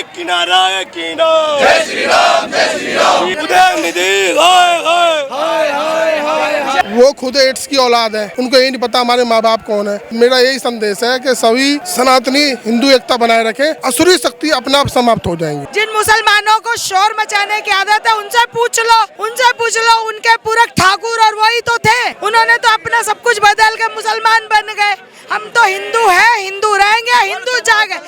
किनारा है कीना। जय श्री राम उदयनिधि वो खुद एड्स की औलाद है, उनको यही नहीं पता हमारे माँ बाप कौन है। मेरा यही संदेश है कि सभी सनातनी हिंदू एकता बनाए रखें, असुरी शक्ति अपने आप समाप्त हो जाएंगी। जिन मुसलमानों को शोर मचाने की आदत है उनसे पूछ लो, उनके पूरक ठाकुर और वही तो थे। उन्होंने तो अपना सब कुछ बदल के मुसलमान बन गए। हम तो हिंदू हैं, हिंदू रहेंगे, हिंदू जागेगी।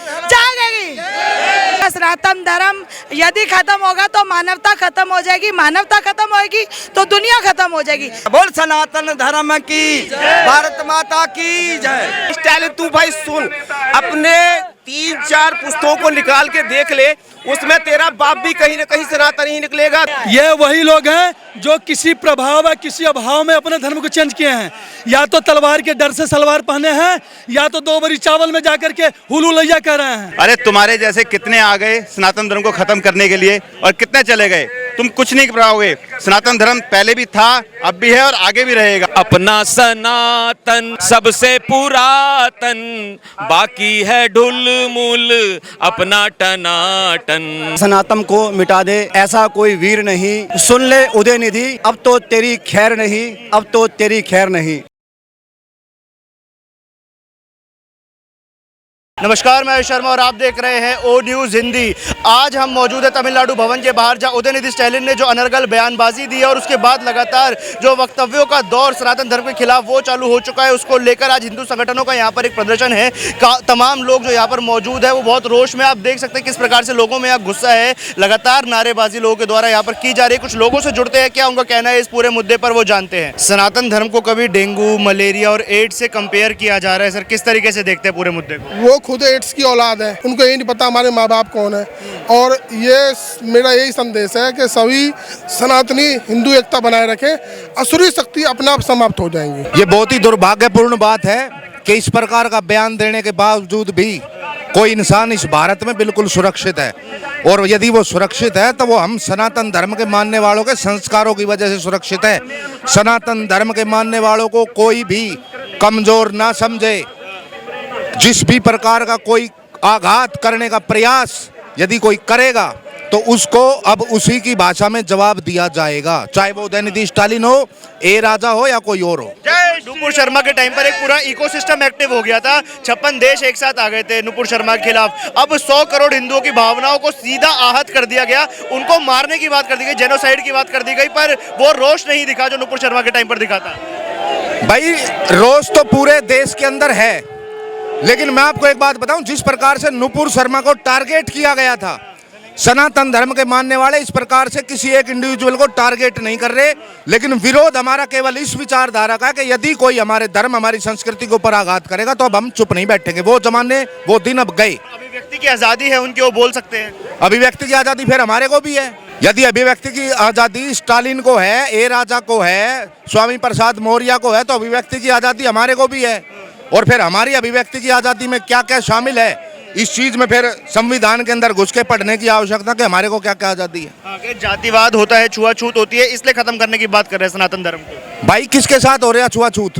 सनातन धर्म यदि खत्म होगा तो मानवता खत्म हो जाएगी, मानवता खत्म होगी तो दुनिया खत्म हो जाएगी। बोल सनातन धर्म की, भारत माता की जय। स्टाइल तू भाई सुन, अपने 3-4 पुस्तकों को निकाल के देख ले, उसमें तेरा बाप भी कहीं न कहीं सनातनी ही निकलेगा। ये वही लोग हैं जो किसी प्रभाव या किसी अभाव में अपने धर्म को चेंज किए हैं। या तो तलवार के डर से सलवार पहने हैं, या तो 2 बरी चावल में जाकर के हुलू लैया कर रहे हैं। अरे तुम्हारे जैसे कितने आ गए सनातन धर्म को खत्म करने के लिए, और कितने चले गए। तुम कुछ नहीं कर पाओगे। सनातन धर्म पहले भी था, अब भी है और आगे भी रहेगा। अपना सनातन सबसे पुरातन, बाकी है ढुलमुल अपना टनाटन। सनातन को मिटा दे ऐसा कोई वीर नहीं, सुन ले उदयनिधि अब तो तेरी खैर नहीं, अब तो तेरी खैर नहीं। नमस्कार, मैं शर्मा और आप देख रहे हैं ओ न्यूज़ हिंदी। आज हम मौजूद है तमिलनाडु भवन के बाहर, जहां उदयनिधि स्टालिन ने जो अनर्गल बयानबाजी दी है और उसके बाद लगातार जो वक्तव्यों का दौर सनातन धर्म के खिलाफ वो चालू हो चुका है, उसको लेकर आज हिंदू संगठनों का यहाँ पर एक प्रदर्शन है। तमाम लोग जो यहाँ पर मौजूद है वो बहुत रोष में, आप देख सकते हैं किस प्रकार से लोगों में यहाँ गुस्सा है। लगातार नारेबाजी लोगों के द्वारा यहाँ पर की जा रही है। कुछ लोगों से जुड़ते हैं, क्या उनका कहना है इस पूरे मुद्दे पर वो जानते हैं। सनातन धर्म को कभी डेंगू, मलेरिया और एड्स से कंपेयर किया जा रहा है। सर, किस तरीके से देखते हैं पूरे मुद्दे को? वो खुद एड्स की औलाद है, उनको यही नहीं पता हमारे माँ बाप कौन है। और ये मेरा यही संदेश है कि सभी सनातनी हिंदू एकता बनाए रखें, असुरी शक्ति अपने आप समाप्त हो जाएंगी। ये बहुत ही दुर्भाग्यपूर्ण बात है कि इस प्रकार का बयान देने के बावजूद भी कोई इंसान इस भारत में बिल्कुल सुरक्षित है। और यदि वो सुरक्षित है तो वो हम सनातन धर्म के मानने वालों के संस्कारों की वजह से सुरक्षित है। सनातन धर्म के मानने वालों को कोई भी कमजोर ना समझे। जिस भी प्रकार का कोई आघात करने का प्रयास यदि कोई करेगा तो उसको अब उसी की भाषा में जवाब दिया जाएगा, चाहे वो उदयनिधि स्टालिन हो, ए राजा हो या कोई और हो। नुपुर शर्मा के टाइम पर एक पूरा इकोसिस्टम एक्टिव हो गया था। 56 देश एक साथ आ गए थे नुपुर शर्मा के खिलाफ। अब 100 करोड़ हिंदुओं की भावनाओं को सीधा आहत कर दिया गया, उनको मारने की बात कर दी गई, जेनोसाइड की बात कर दी गई, पर वो रोष नहीं दिखा जो नुपुर शर्मा के टाइम पर दिखा था। भाई, रोष तो पूरे देश के अंदर है, लेकिन मैं आपको एक बात बताऊं, जिस प्रकार से नुपुर शर्मा को टारगेट किया गया था, सनातन धर्म के मानने वाले इस प्रकार से किसी एक इंडिविजुअल को टारगेट नहीं कर रहे। लेकिन विरोध हमारा केवल इस विचारधारा का है कि यदि कोई हमारे धर्म, हमारी संस्कृति के ऊपर आघात करेगा तो अब हम चुप नहीं बैठेंगे। वो जमाने, वो दिन अब गए। अभिव्यक्ति की आजादी है उनकी, वो बोल सकते हैं। अभिव्यक्ति की आजादी फिर हमारे को भी है। यदि अभिव्यक्ति की आजादी स्टालिन को है, ए राजा को है, स्वामी प्रसाद मौर्य को है, तो अभिव्यक्ति की आजादी हमारे को भी है। और फिर हमारी अभिव्यक्ति की आजादी में क्या क्या शामिल है, इस चीज में फिर संविधान के अंदर घुस के पढ़ने की आवश्यकता कि हमारे को क्या क्या आजादी है। जातिवाद होता है, छुआछूत होती है, इसलिए खत्म करने की बात कर रहे हैं सनातन धर्म को। भाई, किसके साथ हो रहा है छुआछूत?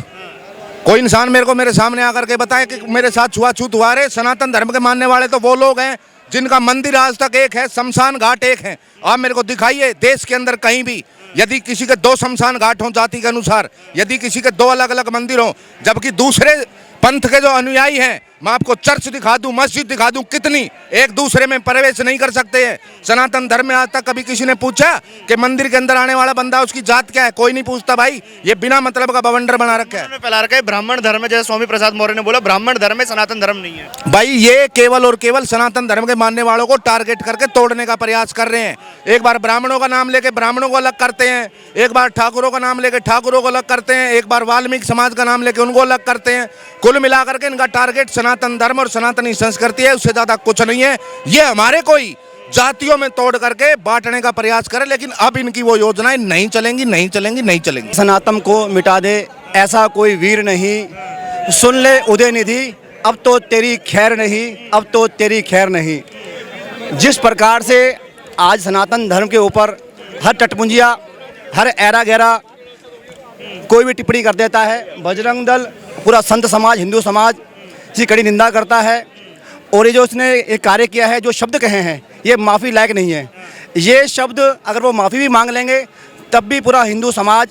कोई इंसान मेरे सामने आकर के बताए कि मेरे साथ छुआछूत हुआ। रहे सनातन धर्म के मानने वाले तो वो लोग हैं जिनका मंदिर आज तक एक है, शमशान घाट एक है। आप मेरे को दिखाइए देश के अंदर कहीं भी, यदि किसी के 2 शमशान घाट हों जाति के अनुसार, यदि किसी के 2 अलग अलग मंदिर हों, जबकि दूसरे पंथ के जो अनुयायी हैं, मैं आपको चर्च दिखा दूं, मस्जिद दिखा दूं, कितनी एक दूसरे में प्रवेश नहीं कर सकते हैं। सनातन धर्म में आज तक कभी किसी ने पूछा कि मंदिर के अंदर आने वाला बंदा उसकी जात क्या है? कोई नहीं पूछता भाई। ये बिना मतलब का बवंडर बना रखा है, फैला रखा है। ब्राह्मण धर्म है, जैसे स्वामी प्रसाद मौर्य ने बोला, ब्राह्मण धर्म है, सनातन धर्म नहीं है। भाई, ये केवल और केवल सनातन धर्म के मानने वालों को टारगेट करके तोड़ने का प्रयास कर रहे हैं। एक बार ब्राह्मणों का नाम लेके ब्राह्मणों को अलग करते हैं, एक बार ठाकुरों का नाम लेके ठाकुरों को अलग करते हैं, एक बार वाल्मीकि समाज का नाम लेके उनको अलग करते हैं। कुल मिलाकर के इनका टारगेट सनातन धर्म और सनातनी संस्कृति है, उससे ज्यादा कुछ नहीं है। ये हमारे कोई जातियों में तोड़ करके बांटने का प्रयास करे, लेकिन अब इनकी वो योजनाएं नहीं चलेंगी, नहीं चलेंगी, नहीं चलेंगी। सनातन को मिटा दे ऐसा कोई वीर नहीं, सुन ले उदयनिधि अब तो तेरी खैर नहीं, अब तो तेरी खैर नहीं। जिस प्रकार से आज सनातन धर्म के ऊपर हर टटपुंजिया, हर ऐरा गैरा कोई भी टिप्पणी कर देता है, बजरंग दल, पूरा संत समाज, हिंदू समाज की कड़ी निंदा करता है। और ये जो उसने एक कार्य किया है, जो शब्द कहे हैं, ये माफ़ी लायक नहीं है। ये शब्द अगर वो माफ़ी भी मांग लेंगे तब भी पूरा हिंदू समाज,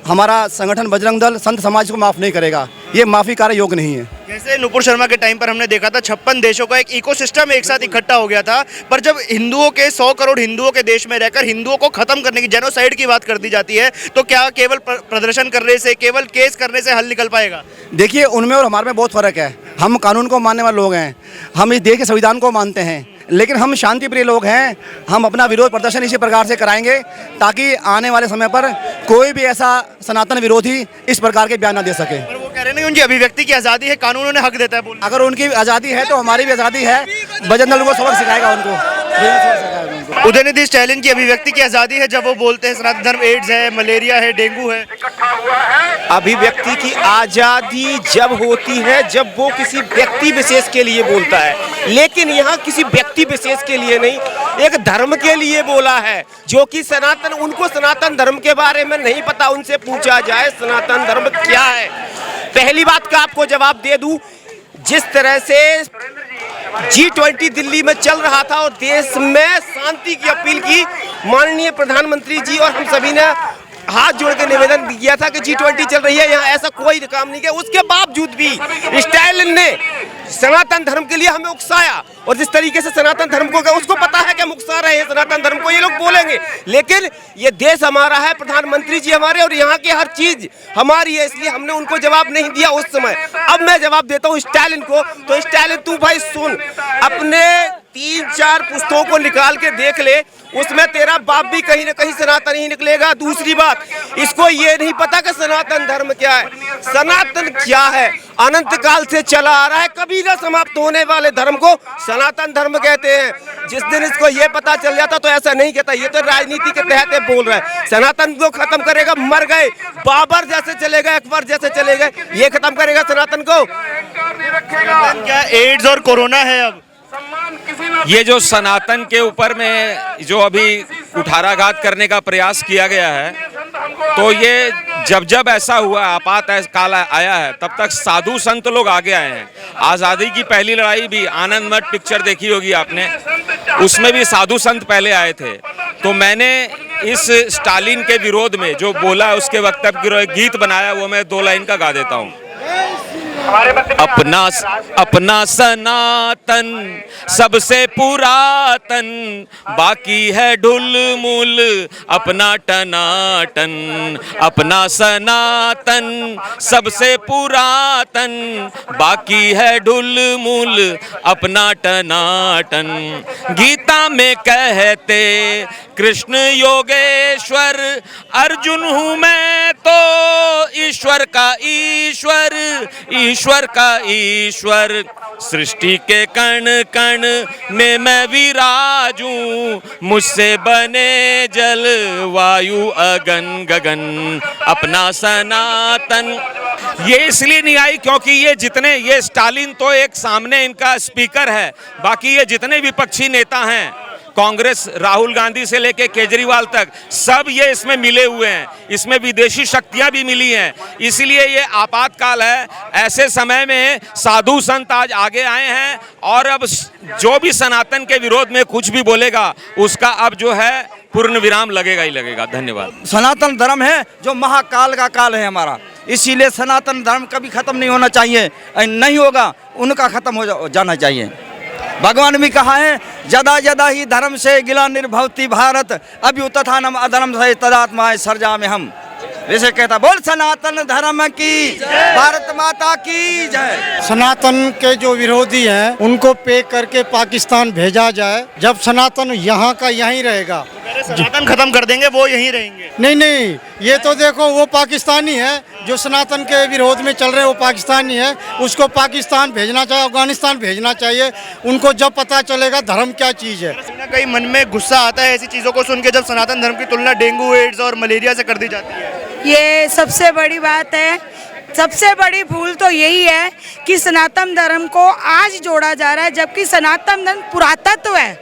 हमारा संगठन बजरंग दल, संत समाज को माफ़ नहीं करेगा। ये माफ़ी कार्य योग्य नहीं है। जैसे नुपुर शर्मा के टाइम पर हमने देखा था 56 देशों का एक इकोसिस्टम एक साथ इकट्ठा हो गया था, पर जब हिंदुओं के 100 करोड़ हिंदुओं के देश में रहकर हिंदुओं को खत्म करने की, जेनोसाइड की बात कर दी जाती है, तो क्या केवल प्रदर्शन करने से, केवल केस करने से हल निकल पाएगा? देखिए, उनमें और हमारे में बहुत फ़र्क है। हम कानून को मानने वाले लोग हैं, हम इस देश के संविधान को मानते हैं, लेकिन हम शांति प्रिय लोग हैं। हम अपना विरोध प्रदर्शन इसी प्रकार से कराएंगे ताकि आने वाले समय पर कोई भी ऐसा सनातन विरोधी इस प्रकार के बयान न दे सके। पर वो कह रहे हैं उनकी अभिव्यक्ति की आज़ादी है, कानून उन्हें हक देता है बोलने। अगर उनकी आज़ादी है तो हमारी भी आज़ादी है। बजरंग दल को सबक सिखाएगा उनको। उदयनिधि स्टैलिन की अभिव्यक्ति की आज़ादी है जब वो बोलते हैं सनातन धर्म एड्स है, मलेरिया है, डेंगू है। अभिव्यक्ति की आजादी जब होती है जब वो किसी व्यक्ति विशेष के लिए बोलता है, लेकिन यहाँ किसी व्यक्ति विशेष के लिए नहीं, एक धर्म के लिए बोला है जो कि सनातन, उनको सनातन धर्म के बारे में नहीं पता। उनसे पूछा जाए सनातन धर्म क्या है। पहली बात का आपको जवाब दे दूं, जिस तरह से G20 दिल्ली में चल रहा था और देश में शांति की अपील की माननीय प्रधानमंत्री जी, और हम सभी ने हाथ जोड़ के निवेदन किया था कि G20 चल रही है, यहाँ ऐसा कोई काम नहीं किया। उसके बावजूद भी स्टालिन ने सनातन धर्म के लिए हमें उकसाया, और जिस तरीके से सनातन धर्म को, उसको पता है कि हम उकसा रहे हैं सनातन धर्म को, ये लोग बोलेंगे, लेकिन ये देश हमारा है, प्रधानमंत्री जी हमारे, और यहाँ की हर चीज हमारी है, इसलिए हमने उनको जवाब नहीं दिया उस समय। अब मैं जवाब देता हूँ स्टालिन को। तो स्टालिन, तू भाई सुन, अपने 3-4 पुस्तकों को निकाल के देख ले, उसमें तेरा बाप भी कहीं ना कहीं सनातन ही निकलेगा। दूसरी बात, इसको ये नहीं पता कि सनातन धर्म क्या है। सनातन क्या है? अनंत काल से चला आ रहा है, कभी ना समाप्त होने वाले धर्म को सनातन धर्म कहते हैं। जिस दिन इसको ये पता चल जाता तो ऐसा नहीं कहता। ये तो राजनीति के तहत बोल रहा है। सनातन को खत्म करेगा, मर गए, बाबर जैसे चले गए, अकबर जैसे चले गए, ये खत्म करेगा सनातन को। क्या एड्स और कोरोना है अब? ये जो सनातन के ऊपर में जो अभी कुठाराघात करने का प्रयास किया गया है, तो ये जब जब ऐसा हुआ, आपात काल आया है, तब तक साधु संत लोग आगे आए हैं। आज़ादी की पहली लड़ाई भी, आनंद मठ पिक्चर देखी होगी आपने, उसमें भी साधु संत पहले आए थे। तो मैंने इस स्टालिन के विरोध में जो बोला, उसके वक्तव्य की गीत बनाया, वो मैं 2 लाइन का गा देता हूँ। अपना सनातन सबसे पुरातन, बाकी है ढुलमुल अपना टनाटन। अपना सनातन सबसे पुरातन, बाकी है ढुलमुल अपना टनाटन। गीता में कहते कृष्ण योगेश्वर, अर्जुन हूँ मैं तो ईश्वर का ईश्वर, ईश्वर का ईश्वर। सृष्टि के कण कण में मैं विराजूं, मुझसे बने जल वायु अगन गगन। अपना सनातन, ये इसलिए नहीं आई क्योंकि ये स्टालिन तो एक सामने इनका स्पीकर है, बाकी ये जितने विपक्षी नेता हैं, कांग्रेस, राहुल गांधी से लेके केजरीवाल तक, सब ये इसमें मिले हुए हैं। इसमें विदेशी शक्तियां भी मिली हैं, इसलिए ये आपातकाल है। ऐसे समय में साधु संत आज आगे आए हैं, और अब जो भी सनातन के विरोध में कुछ भी बोलेगा, उसका अब जो है पूर्ण विराम लगेगा ही लगेगा। धन्यवाद। सनातन धर्म है जो महाकाल का काल है हमारा, इसीलिए सनातन धर्म कभी खत्म नहीं होना चाहिए, नहीं होगा उनका खत्म हो जाना चाहिए। भगवान भी कहा है, जदा जदा ही धर्म से गिला निर्भवती भारत, अभ्युत्थानम अधर्म से तदात्माय सर्जा में हम। जैसे कहता, बोल सनातन धर्म की, भारत माता की जय। सनातन के जो विरोधी हैं उनको पैक करके पाकिस्तान भेजा जाए, जब सनातन यहाँ का यहीं रहेगा। सनातन खत्म कर देंगे, वो यहीं रहेंगे। नहीं, ये तो देखो, वो पाकिस्तानी है जो सनातन के विरोध में चल रहे हैं, वो पाकिस्तानी है, उसको पाकिस्तान भेजना चाहिए, अफगानिस्तान भेजना चाहिए। उनको जब पता चलेगा धर्म क्या चीज़ है। कहीं मन में गुस्सा आता है ऐसी चीज़ों को सुन के, जब सनातन धर्म की तुलना डेंगू, एड्स और मलेरिया से कर दी जाती है। ये सबसे बड़ी बात है। सबसे बड़ी भूल तो यही है कि सनातन धर्म को आज जोड़ा जा रहा है, जबकि सनातन धर्म पुरातत्व है।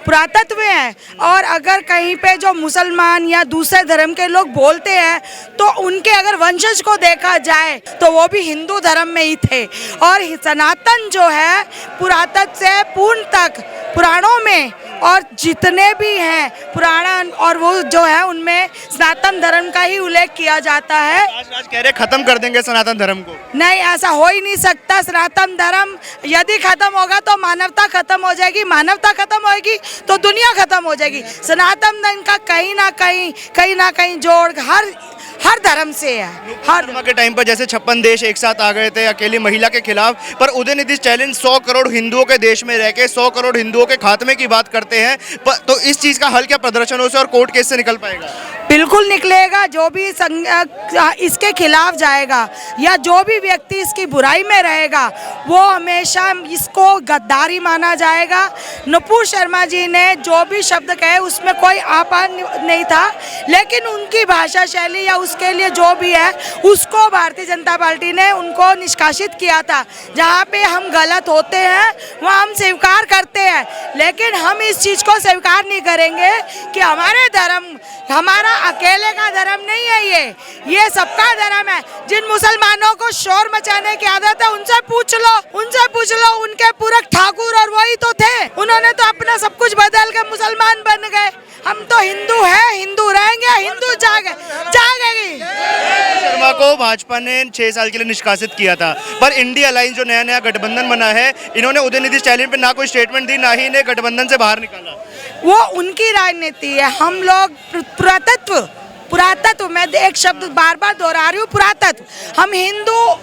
पुरातत्व है। और अगर कहीं पे जो मुसलमान या दूसरे धर्म के लोग बोलते हैं तो उनके अगर वंशज को देखा जाए तो वो भी हिंदू धर्म में ही थे। और सनातन जो है पुरातत्व से पूर्ण तक पुराणों में और जितने भी हैं पुराण और वो जो है उनमें सनातन धर्म का ही उल्लेख किया जाता है। आज कह रहे खत्म कर देंगे सनातन धर्म को। नहीं, ऐसा हो ही नहीं सकता। सनातन धर्म यदि खत्म होगा तो मानवता खत्म हो जाएगी, मानवता खत्म होगी तो दुनिया खत्म हो जाएगी। सनातन धर्म का कहीं ना कहीं जोड़ हर धर्म से है। हर धर्म के टाइम पर जैसे 56 देश एक साथ आ गए थे अकेली महिला के खिलाफ, पर उदयनिधि स्टालिन 100 करोड़ हिंदुओं के देश में रह के 100 करोड़ हिंदुओं के खात्मे की बात करते हैं। तो इस चीज का हल क्या प्रदर्शनों से और कोर्ट केस से निकल पाएगा? बिल्कुल निकलेगा। जो भी इसके खिलाफ जाएगा या जो भी व्यक्ति इसकी बुराई में रहेगा वो हमेशा इसको गद्दारी माना जाएगा। नुपुर शर्मा जी ने जो भी शब्द कहे उसमें कोई आपा नहीं था, लेकिन उनकी भाषा शैली या उसके लिए जो भी है उसको भारतीय जनता पार्टी ने उनको निष्कासित किया था। जहाँ पे हम गलत होते हैं वहाँ हम स्वीकार करते हैं, लेकिन हम इस चीज़ को स्वीकार नहीं करेंगे कि हमारे धर्म हमारा अकेले का धर्म नहीं है, ये सबका धर्म है। जिन मुसलमानों को शोर मचाने की आदत है उनसे पूछ लो उनके पूरक ठाकुर और वही तो थे। उन्होंने तो अपना सब कुछ बदल के मुसलमान बन गए। हम तो हिंदू हैं, हिंदू रहेंगे, हिंदू जागेगी। शर्मा को भाजपा ने 6 साल के लिए निष्कासित किया था, पर इंडिया अलायंस जो नया गठबंधन बना है, इन्होंने उदयनिधि स्टालिन पे ना कोई स्टेटमेंट दी, ना ही इन्हें गठबंधन से बाहर निकाला। वो उनकी राजनीति है। हम लोग पुरातत्व मैं एक शब्द बार बार दोहरा रही हूँ, पुरातत्व। हम हिंदू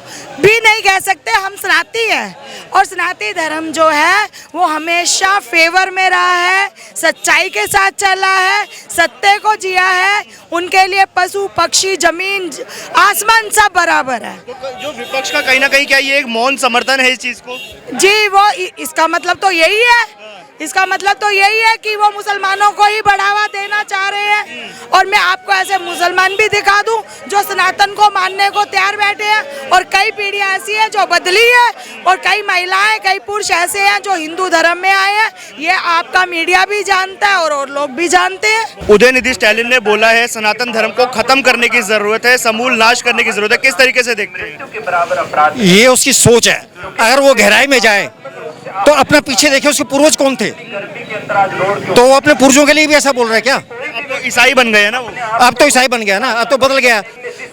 भी नहीं कह सकते, हम सनाती हैं। और सनातनी धर्म जो है वो हमेशा फेवर में रहा है, सच्चाई के साथ चला है, सत्य को जिया है। उनके लिए पशु पक्षी जमीन आसमान सब बराबर है। जो विपक्ष का कहीं ना कहीं क्या ये एक मौन समर्थन है इस चीज को? जी, वो इसका मतलब तो यही है कि वो मुसलमानों को ही बढ़ावा देना चाह रहे हैं। और मैं आपको ऐसे मुसलमान भी दिखा दूं जो सनातन को मानने को तैयार बैठे हैं, और कई पीढ़ियां ऐसी हैं जो बदली है, और कई महिलाएं कई पुरुष ऐसे हैं जो हिंदू धर्म में आए हैं। ये आपका मीडिया भी जानता है और लोग भी जानते हैं। उदयनिधि स्टालिन ने बोला है सनातन धर्म को खत्म करने की जरूरत है, समूल नाश करने की जरूरत है। किस तरीके से देखते हैं? ये उसकी सोच है। अगर वो गहराई में जाए तो अपना पीछे देखे उसके पूर्वज कौन थे, तो वो अपने पूर्वजों के लिए भी ऐसा बोल रहा है क्या? अब तो ईसाई बन गए ना वो। अब तो ईसाई बन गया ना, अब तो बदल गया।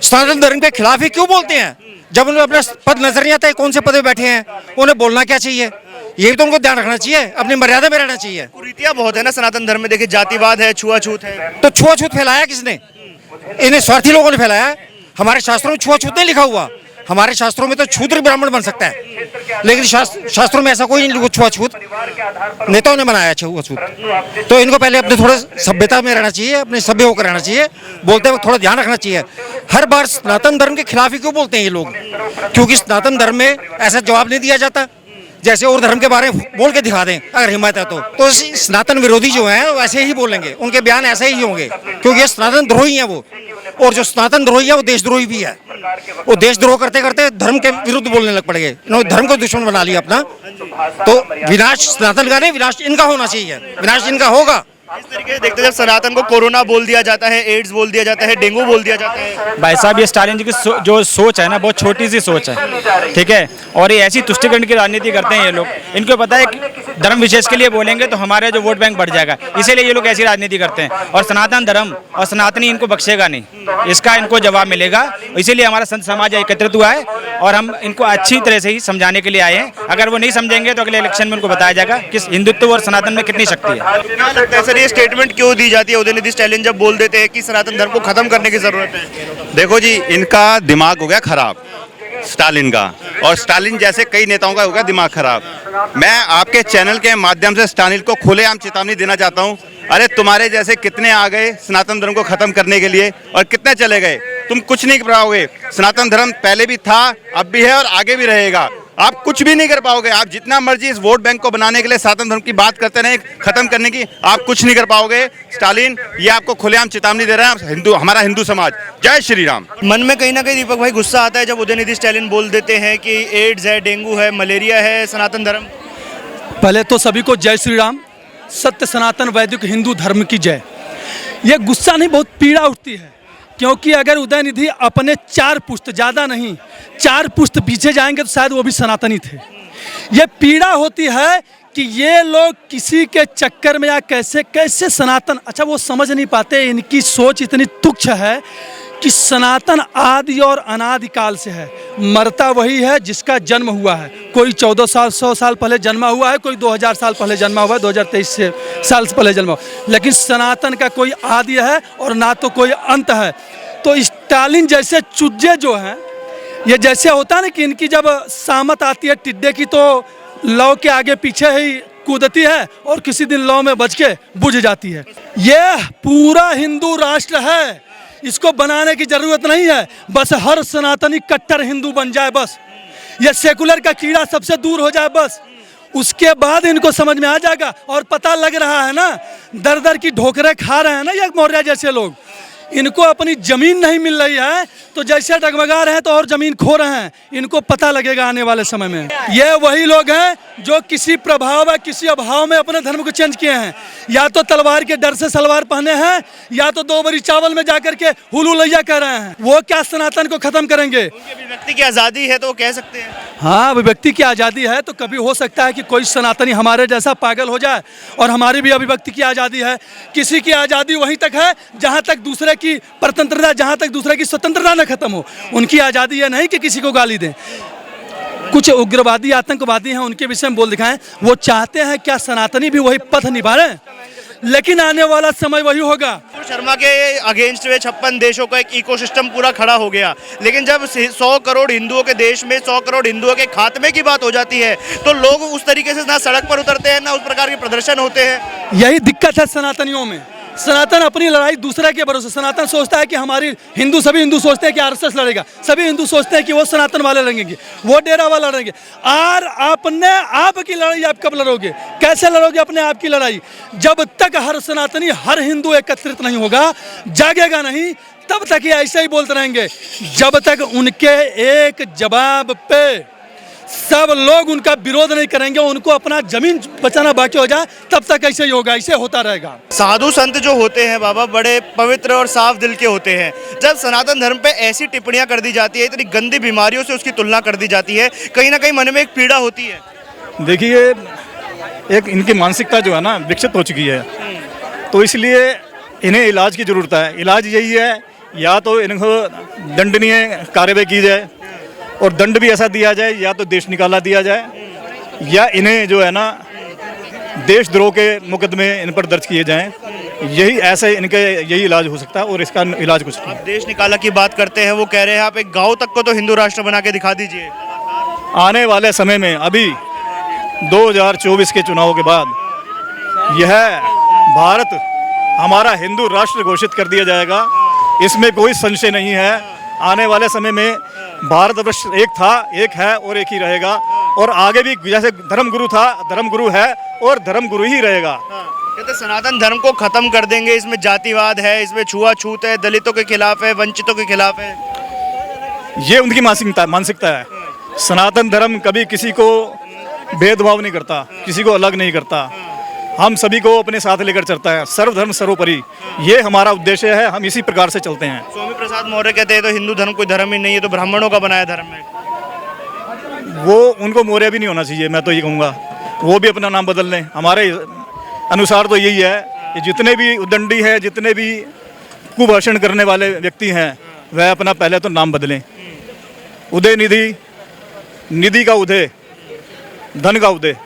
सनातन धर्म के खिलाफ ही क्यों बोलते हैं? जब उन्हें अपना पद नजर नहीं आता है कौन से पद पे बैठे हैं, उन्हें बोलना क्या चाहिए? ये भी तो उनको ध्यान रखना चाहिए, अपनी मर्यादा में रहना चाहिए। कुरीतियां बहुत है ना सनातन धर्म में, देखिए जातिवाद है, छुआछूत है। तो छुआछूत फैलाया किसने? इन्हें स्वार्थी लोगों ने फैलाया। हमारे शास्त्रों में छुआछूत नहीं लिखा हुआ। हमारे शास्त्रों में तो शूद्र ब्राह्मण बन सकता है, लेकिन शास्त्रों में ऐसा कोई नहीं छुआछूत। नेताओं ने बनाया छुआछूत। तो इनको पहले अपने थोड़ा सभ्यता में रहना चाहिए, अपने सभ्य होकर रहना चाहिए, बोलते वक्त थोड़ा ध्यान रखना चाहिए। हर बार सनातन धर्म के खिलाफ ही क्यों बोलते हैं ये लोग? क्योंकि सनातन धर्म में ऐसा जवाब नहीं दिया जाता जैसे और धर्म के बारे में बोल के दिखा दें अगर हिम्मत है तो सनातन विरोधी जो हैं वो ऐसे ही बोलेंगे, उनके बयान ऐसे ही होंगे, क्योंकि ये सनातन द्रोही हैं वो। और जो सनातन द्रोही है वो देशद्रोही भी है। वो देशद्रोह करते करते धर्म के विरुद्ध बोलने लग पड़ेंगे। इन्होंने धर्म को दुश्मन बना लिया अपना। तो विनाश सनातन का नहीं, विनाश इनका होना चाहिए। विनाश इनका होगा। इस तरीके से देखते जब सनातन को कोरोना बोल दिया जाता है, एड्स बोल दिया जाता है, डेंगू बोल दिया जाता है। भाई साहब, ये स्टालिन जी की जो सोच है ना बहुत छोटी सी सोच है, ठीक है। और ये ऐसी तुष्टिकरण की राजनीति करते हैं ये लोग। इनको पता है कि धर्म विशेष के लिए बोलेंगे तो हमारे जो वोट बैंक बढ़ जाएगा, इसीलिए ये लोग ऐसी राजनीति करते हैं। और सनातन धर्म और सनातनी इनको बख्शेगा नहीं, इसका इनको जवाब मिलेगा। इसीलिए हमारा संत समाज एकत्रित हुआ है और हम इनको अच्छी तरह से ही समझाने के लिए आए हैं। अगर वो नहीं समझेंगे तो अगले इलेक्शन में उनको बताया जाएगा कि हिंदुत्व और सनातन में कितनी शक्ति है। ये स्टेटमेंट क्यों दी जाती है उदयनिधि स्टालिन जब बोल देते हैं कि सनातन धर्म को खत्म करने की जरूरत है? देखो जी, इनका दिमाग हो गया खराब स्टालिन का, और स्टालिन जैसे कई नेताओं का हो गया दिमाग खराब। मैं आपके चैनल के माध्यम से स्टालिन को खुलेआम चेतावनी देना चाहता हूं। अरे तुम्हारे जैसे कितने आ गए सनातन धर्म को खत्म करने के लिए और कितने चले गए? तुम कुछ नहीं कर पाओगे। सनातन धर्म पहले भी था, अब भी है और आगे भी रहेगा। आप कुछ भी नहीं कर पाओगे। आप जितना मर्जी इस वोट बैंक को बनाने के लिए सनातन धर्म की बात करते रहे, खत्म करने की, आप कुछ नहीं कर पाओगे। स्टालिन ये आपको खुलेआम चेतावनी दे रहे हैं। हिंदू, हमारा हिंदू समाज, जय श्री राम। मन में कहीं ना कहीं दीपक भाई गुस्सा आता है जब उदयनिधि स्टालिन बोल देते हैं कि एड्स है, डेंगू है, मलेरिया है, सनातन धर्म। पहले तो सभी को जय श्री राम। सत्य सनातन वैदिक हिंदू धर्म की जय। ये गुस्सा नहीं, बहुत पीड़ा उठती है, क्योंकि अगर उदयनिधि अपने 4 पुश्त, ज़्यादा नहीं 4 पुश्त पीछे जाएंगे तो शायद वो भी सनातनी थे। ये पीड़ा होती है कि ये लोग किसी के चक्कर में या कैसे कैसे सनातन, अच्छा वो समझ नहीं पाते, इनकी सोच इतनी तुच्छ है कि सनातन आदि और अनादिकाल से है, मरता वही है जिसका जन्म हुआ है। कोई 14 साल 100 साल पहले जन्मा हुआ है, कोई 2000 साल पहले जन्मा हुआ है, 2023 साल से पहले जन्मा हुआ, लेकिन सनातन का कोई आदि है और ना तो कोई अंत है। तो स्टालिन जैसे चुज्जे जो हैं, ये जैसे होता है ना कि इनकी जब सामत आती है टिड्डे की तो लौ के आगे पीछे ही कूदती है और किसी दिन लौ में बच के बुझ जाती है। यह पूरा हिंदू राष्ट्र है, इसको बनाने की जरूरत नहीं है, बस हर सनातनी कट्टर हिंदू बन जाए, बस ये सेकुलर का कीड़ा सबसे दूर हो जाए, बस उसके बाद इनको समझ में आ जाएगा। और पता लग रहा है ना, दर दर की ठोकरें खा रहे हैं ना ये मौर्य जैसे लोग, इनको अपनी जमीन नहीं मिल रही है तो जैसे डगमगा रहे हैं तो और जमीन खो रहे हैं, इनको पता लगेगा आने वाले समय में। ये वही लोग हैं जो किसी प्रभाव या किसी अभाव में अपने धर्म को चेंज किए हैं, या तो तलवार के डर से सलवार पहने हैं, या तो 2 बरी चावल में जाकर के हुलू लैया कर रहे हैं। वो क्या सनातन को खत्म करेंगे? अभिव्यक्ति की आज़ादी है तो वो कह सकते हैं। हाँ, अभिव्यक्ति की आज़ादी है तो कभी हो सकता है कि कोई सनातनी हमारे जैसा पागल हो जाए, और हमारी भी अभिव्यक्ति की आज़ादी है। किसी की आज़ादी वहीं तक है जहाँ तक दूसरे की परतंत्रता, जहाँ तक दूसरे की स्वतंत्रता न खत्म हो। उनकी आज़ादी यह नहीं कि किसी को गाली दें। कुछ उग्रवादी आतंकवादी हैं, उनके विषय में बोल दिखाएं, वो चाहते हैं क्या सनातनी भी वही पथ निभा रहे हैं, लेकिन आने वाला समय वही होगा। शर्मा के अगेंस्ट में 56 देशों का एक इकोसिस्टम पूरा खड़ा हो गया, लेकिन जब 100 करोड़ हिंदुओं के देश में 100 करोड़ हिंदुओं के खात्मे की बात हो जाती है तो लोग उस तरीके से ना सड़क पर उतरते हैं, ना उस प्रकार के प्रदर्शन होते हैं। यही दिक्कत है सनातनियों में। सनातन अपनी लड़ाई दूसरे के भरोसे, सनातन सोचता है कि हमारी सभी हिंदू सोचते हैं कि आरएसएस लड़ेगा, सभी हिंदू सोचते हैं कि वो सनातन वाले लड़ेंगे, वो डेरा वाला लड़ेंगे। और अपने आप की लड़ाई आप कब लड़ोगे? कैसे लड़ोगे अपने आप की लड़ाई? जब तक हर सनातनी, हर हिंदू एकत्रित नहीं होगा, जागेगा नहीं, तब तक ये ऐसे ही बोलते रहेंगे। जब तक उनके एक जवाब पे सब लोग उनका विरोध नहीं करेंगे, उनको अपना जमीन बचाना बाकी हो जाए, तब तक ऐसे ही होगा, ऐसे होता रहेगा। साधु संत जो होते हैं बाबा, बड़े पवित्र और साफ दिल के होते हैं। जब सनातन धर्म पे ऐसी टिप्पणियां कर दी जाती है, इतनी गंदी बीमारियों से उसकी तुलना कर दी जाती है, कहीं ना कहीं मन में एक पीड़ा होती है। देखिए, एक इनकी मानसिकता जो है ना विकसित हो चुकी है, तो इसलिए इन्हें इलाज की ज़रूरत है। इलाज यही है, या तो इनको दंडनीय कार्रवाई की जाए और दंड भी ऐसा दिया जाए, या तो देश निकाला दिया जाए, या इन्हें जो है ना देशद्रोह के मुकदमे इन पर दर्ज किए जाएं। यही ऐसे इनके यही इलाज हो सकता है, और इसका इलाज कुछ नहीं। आप देश निकाला की बात करते हैं, वो कह रहे हैं आप एक गांव तक को तो हिंदू राष्ट्र बना के दिखा दीजिए। आने वाले समय में, अभी 2024 के चुनाव के बाद यह भारत हमारा हिंदू राष्ट्र घोषित कर दिया जाएगा, इसमें कोई संशय नहीं है। आने वाले समय में भारतवर्ष एक था, एक है और एक ही रहेगा, और आगे भी जैसे धर्मगुरु था, धर्मगुरु है और धर्मगुरु ही रहेगा। कहते सनातन धर्म को खत्म कर देंगे, इसमें जातिवाद है, इसमें छुआछूत है, दलितों के खिलाफ है, वंचितों के खिलाफ है। ये उनकी मानसिकता है। सनातन धर्म कभी किसी को भेदभाव नहीं करता, किसी को अलग नहीं करता, हम सभी को अपने साथ लेकर चलता है। सर्वधर्म सर्वोपरि, ये हमारा उद्देश्य है, हम इसी प्रकार से चलते हैं। स्वामी प्रसाद मौर्य कहते हैं तो हिंदू धर्म कोई धर्म ही नहीं है, तो ब्राह्मणों का बनाया धर्म है। वो उनको मौर्य भी नहीं होना चाहिए, मैं तो ये कहूँगा, वो भी अपना नाम बदल लें। हमारे अनुसार तो यही है कि जितने भी उद्दंडी हैं, जितने भी कुभाषण करने वाले व्यक्ति हैं, वह अपना पहले तो नाम बदलें। उदय निधि, निधि का उदय, धन का उदय।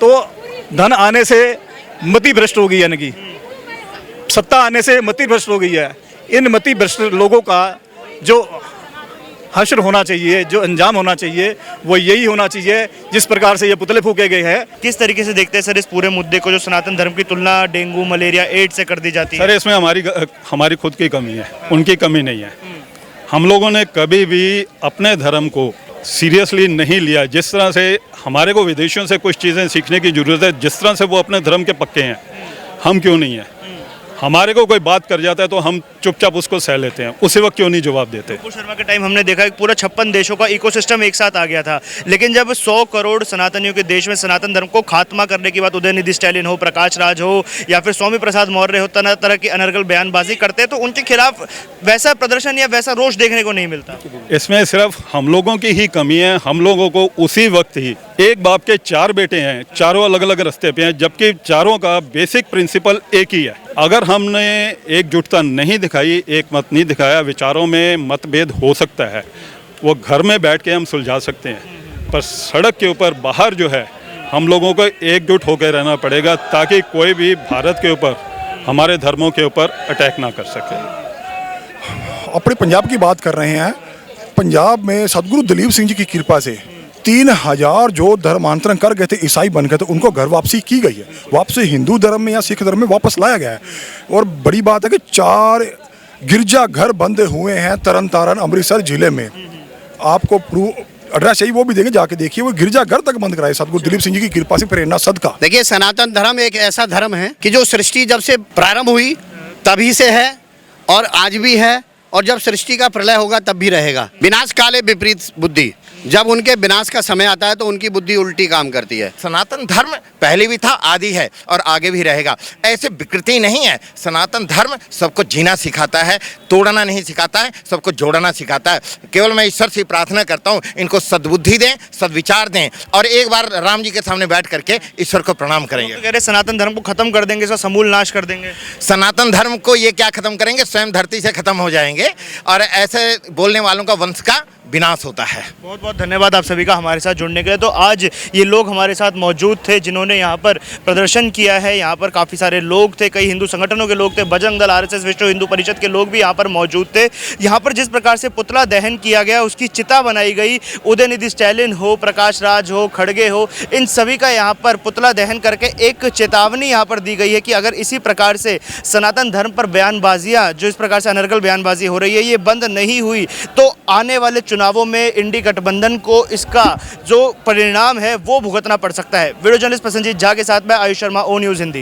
तो धन आने से मति भ्रष्ट हो गई है, यानी कि सत्ता आने से मति भ्रष्ट हो गई है। इन मति भ्रष्ट लोगों का जो हश्र होना चाहिए, जो अंजाम होना चाहिए, वो यही होना चाहिए जिस प्रकार से ये पुतले फूके गए हैं। किस तरीके से देखते हैं सर इस पूरे मुद्दे को, जो सनातन धर्म की तुलना डेंगू, मलेरिया, एड्स से कर दी जाती है? सर, इसमें हमारी खुद की कमी है, उनकी कमी नहीं है। हम लोगों ने कभी भी अपने धर्म को सीरियसली नहीं लिया। जिस तरह से हमारे को विदेशियों से कुछ चीज़ें सीखने की ज़रूरत है, जिस तरह से वो अपने धर्म के पक्के हैं, हम क्यों नहीं हैं? हमारे को कोई बात कर जाता है तो हम चुपचाप उसको सह लेते हैं, उसी वक्त क्यों नहीं जवाब देते। कपूर शर्मा के टाइम हमने देखा कि पूरा 56 देशों का इकोसिस्टम एक साथ आ गया था, लेकिन जब 100 करोड़ सनातनियों के देश में सनातन धर्म को खात्मा करने की बात उदयनिधि स्टैलिन हो, प्रकाश राज हो या फिर स्वामी प्रसाद मौर्य हो, तरह तरह की अनर्गल बयानबाजी करते हैं, तो उनके खिलाफ वैसा प्रदर्शन या वैसा रोष देखने को नहीं मिलता। इसमें सिर्फ हम लोगों की ही कमी है। हम लोगों को उसी वक्त ही, एक बाप के 4 बेटे हैं, चारों अलग अलग रास्ते पे हैं, जबकि चारों का बेसिक प्रिंसिपल एक ही है। अगर हमने एकजुटता नहीं दिखाई, एक मत नहीं दिखाया, विचारों में मतभेद हो सकता है, वो घर में बैठ के हम सुलझा सकते हैं, पर सड़क के ऊपर बाहर जो है हम लोगों को एकजुट होकर रहना पड़ेगा, ताकि कोई भी भारत के ऊपर, हमारे धर्मों के ऊपर अटैक ना कर सके। अपने पंजाब की बात कर रहे हैं। पंजाब में सदगुरु दलीप सिंह जी की कृपा से 3000 जो धर्मांतरण कर गए थे, ईसाई बन गए थे, उनको घर वापसी की गई है, वापसी हिंदू धर्म में या सिख धर्म में वापस लाया गया है। और बड़ी बात है कि 4 गिरजा घर बंद हुए हैं तरन तारण अमृतसर जिले में। आपको एड्रेस चाहिए वो भी देंगे, जाके देखिए, वो गिरजा घर तक बंद कराए सदगुरु दलीप सिंह जी की कृपा से, प्रेरणा सदका। देखिए, सनातन धर्म एक ऐसा धर्म है कि जो सृष्टि जब से प्रारंभ हुई तभी से है और आज भी है, और जब सृष्टि का प्रलय होगा तब भी रहेगा। विनाश काले विपरीत बुद्धि, जब उनके विनाश का समय आता है तो उनकी बुद्धि उल्टी काम करती है। सनातन धर्म पहले भी था, आदि है और आगे भी रहेगा। ऐसे विकृति नहीं है। सनातन धर्म सबको जीना सिखाता है, तोड़ना नहीं सिखाता है, सबको जोड़ना सिखाता है। केवल मैं ईश्वर से प्रार्थना करता हूँ, इनको सद्बुद्धि दें, सद्विचार दें, और एक बार राम जी के सामने बैठ करके ईश्वर को प्रणाम करेंगे। तो कह रहे सनातन धर्म को खत्म कर देंगे, इसका समूल नाश कर देंगे। सनातन धर्म को ये क्या खत्म करेंगे, स्वयं धरती से खत्म हो जाएंगे, और ऐसे बोलने वालों का वंश का विनाश होता है। बहुत बहुत धन्यवाद आप सभी का हमारे साथ जुड़ने के लिए। तो आज ये लोग हमारे साथ मौजूद थे जिन्होंने यहाँ पर प्रदर्शन किया है। यहाँ पर काफ़ी सारे लोग थे, कई हिंदू संगठनों के लोग थे, बजरंग दल, आरएसएस, विश्व हिंदू परिषद के लोग भी यहाँ पर मौजूद थे। यहाँ पर जिस प्रकार से पुतला दहन किया गया, उसकी चिता बनाई गई, उदयनिधि स्टैलिन हो, प्रकाश राज हो, खड़गे हो, इन सभी का यहाँ पर पुतला दहन करके एक चेतावनी यहाँ पर दी गई है कि अगर इसी प्रकार से सनातन धर्म पर बयानबाजियाँ, जो इस प्रकार से अनर्गल बयानबाजी हो रही है, ये बंद नहीं हुई तो आने वाले चुनावों में इंडी गठबंधन को इसका जो परिणाम है वो भुगतना पड़ सकता है। वीडियो जर्नलिस्ट प्रसन्नजीत झा के साथ मैं आयुष शर्मा, ओ न्यूज़ हिंदी।